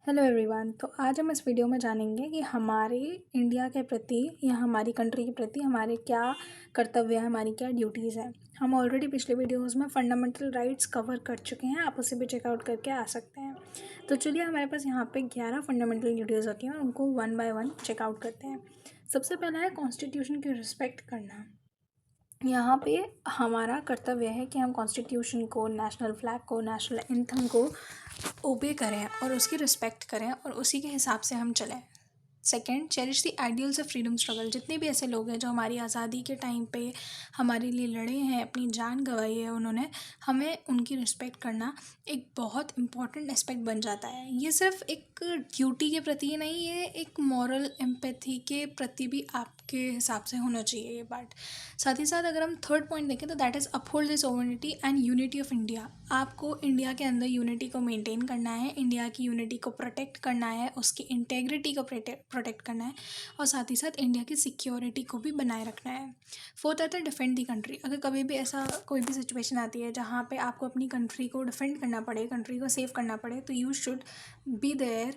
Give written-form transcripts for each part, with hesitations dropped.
Hello everyone. तो आज हम इस वीडियो में जानेंगे कि हमारे इंडिया के प्रति या हमारी कंट्री के प्रति हमारे क्या कर्तव्य है, हमारी क्या ड्यूटीज़ हैं। हम ऑलरेडी पिछले वीडियोस में फंडामेंटल राइट्स कवर कर चुके हैं, आप उसे भी चेकआउट करके आ सकते हैं। तो चलिए, हमारे पास यहाँ पे 11 फंडामेंटल ड्यूटीज़ होती हैं और उनको वन बाय वन चेकआउट करते हैं। सबसे पहला है कॉन्स्टिट्यूशन की रिस्पेक्ट करना। यहाँ पे हमारा कर्तव्य है कि हम कॉन्स्टिट्यूशन को, नेशनल फ्लैग को, नेशनल एंथम को ओबे करें और उसकी रिस्पेक्ट करें और उसी के हिसाब से हम चलें। Second, cherish the ideals of freedom struggle. जितने भी ऐसे लोग हैं जो हमारी आज़ादी के टाइम पे हमारे लिए लड़े हैं, अपनी जान गंवाई है उन्होंने, हमें उनकी रिस्पेक्ट करना एक बहुत इम्पॉर्टेंट एस्पेक्ट बन जाता है। ये सिर्फ एक ड्यूटी के प्रति ही नहीं, ये एक मॉरल एम्पैथी के प्रति भी आपके हिसाब से होना चाहिए ये पार्ट। साथ ही साथ अगर हम थर्ड पॉइंट देखें तो that is uphold the sovereignty and unity of India. आपको इंडिया के अंदर यूनिटी को मेंटेन करना है, इंडिया की यूनिटी को प्रोटेक्ट करना है, उसकी इंटेग्रिटी को प्रोटेक्ट करना है और साथ ही साथ इंडिया की सिक्योरिटी को भी बनाए रखना है। फोर्थ आता है डिफेंड दी कंट्री। अगर कभी भी ऐसा कोई भी सिचुएशन आती है जहाँ पे आपको अपनी कंट्री को डिफेंड करना पड़े, कंट्री को सेव करना पड़े, तो यू शुड बी देयर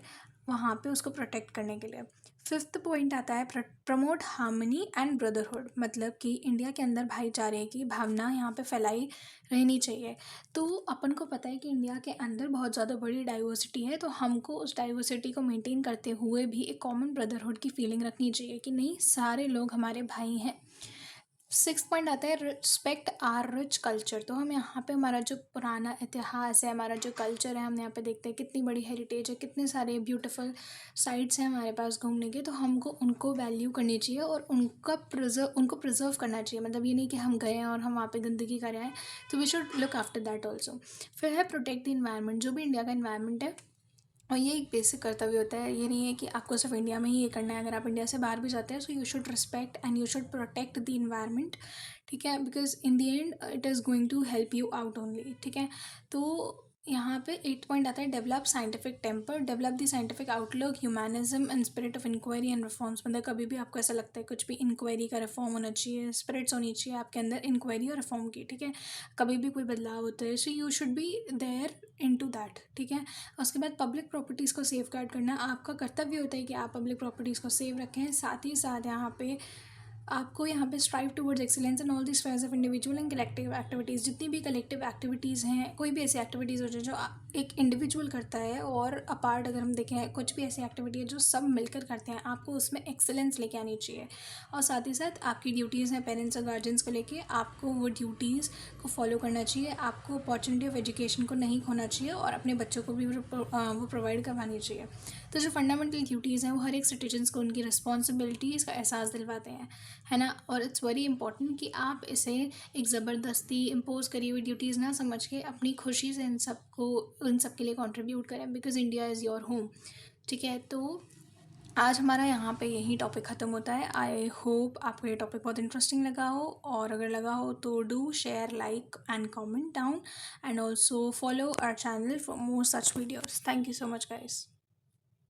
वहाँ पे उसको प्रोटेक्ट करने के लिए। फिफ्थ पॉइंट आता है प्रमोट हार्मनी एंड ब्रदरहुड। मतलब कि इंडिया के अंदर भाईचारे की भावना यहाँ पे फैलाई रहनी चाहिए। तो अपन को पता है कि इंडिया के अंदर बहुत ज़्यादा बड़ी डाइवर्सिटी है, तो हमको उस डाइवर्सिटी को मेंटेन करते हुए भी एक कॉमन ब्रदरहुड की फीलिंग रखनी चाहिए कि नहीं, सारे लोग हमारे भाई हैं। सिक्स पॉइंट आता है रिस्पेक्ट आर रिच कल्चर। तो हम यहाँ पे हमारा जो पुराना इतिहास है, हमारा जो कल्चर है, हम यहाँ पे देखते हैं कितनी बड़ी हेरिटेज है, कितने सारे ब्यूटीफुल साइट्स हैं हमारे पास घूमने के। तो हमको उनको वैल्यू करनी चाहिए और उनको प्रिजर्व करना चाहिए। मतलब ये नहीं कि हम गए हैं और हम वहाँ पे गंदगी कर रहे हैं, तो we should look after that also. फिर है प्रोटेक्ट द इन्वायरमेंट। जो भी इंडिया का इन्वायरमेंट है और ये एक बेसिक कर्तव्य होता है। ये नहीं है कि आपको सिर्फ इंडिया में ही ये करना है, अगर आप इंडिया से बाहर भी जाते हैं so you should respect and you should protect the environment. ठीक है, because in the end it is going to help you out only. ठीक है, तो यहाँ पे 8 पॉइंट आता है develop scientific temper, develop the scientific outlook, humanism and spirit of inquiry and reforms. मतलब कभी भी आपको ऐसा लगता है कुछ भी इंक्वायरी का रिफॉर्म होना चाहिए, स्पिरिट्स होनी चाहिए आपके अंदर इंक्वायरी और रिफॉर्म की। ठीक है, कभी भी कोई बदलाव होता है so you should be there into that. ठीक है, उसके बाद पब्लिक प्रॉपर्टीज़ को सेफ गार्ड करना आपका कर्तव्य होता है कि आप पब्लिक प्रॉपर्टीज़ को सेव रखें। साथ ही साथ यहाँ पे आपको यहाँ पे strive towards excellence in all the spheres of individual and collective activities. जितनी भी कलेक्टिव एक्टिविटीज़ हैं, कोई भी ऐसी एक्टिविटीज़ हो जो एक इंडिविजुअल करता है और अपार्ट अगर हम देखें कुछ भी ऐसी एक्टिविटी है जो सब मिलकर करते हैं, आपको उसमें एक्सीलेंस लेके आनी चाहिए। और साथ ही साथ आपकी ड्यूटीज़ हैं पेरेंट्स और गार्जियंस को लेके, आपको वो ड्यूटीज़ को फॉलो करना चाहिए। आपको अपॉर्चुनिटी ऑफ एजुकेशन को नहीं खोना चाहिए और अपने बच्चों को भी वो प्रोवाइड करवानी चाहिए। तो जो फंडामेंटल ड्यूटीज़ हैं वो हर एक सिटीजन्स को उनकी रिस्पॉन्सिबिलिटीज़ का एहसास दिलवाते हैं, है ना। और इट्स वेरी इंपॉर्टेंट कि आप इसे एक ज़बरदस्ती इम्पोज करी हुई ड्यूटीज़ ना समझ के अपनी खुशी से इन सब के लिए कंट्रीब्यूट करें, because India is your home. ठीक है, तो आज हमारा यहाँ पे यही टॉपिक ख़त्म होता है। आई होप आपको ये टॉपिक बहुत इंटरेस्टिंग लगा हो, और अगर लगा हो तो do share, like and comment down and also follow our channel for more such videos. Thank you so much guys.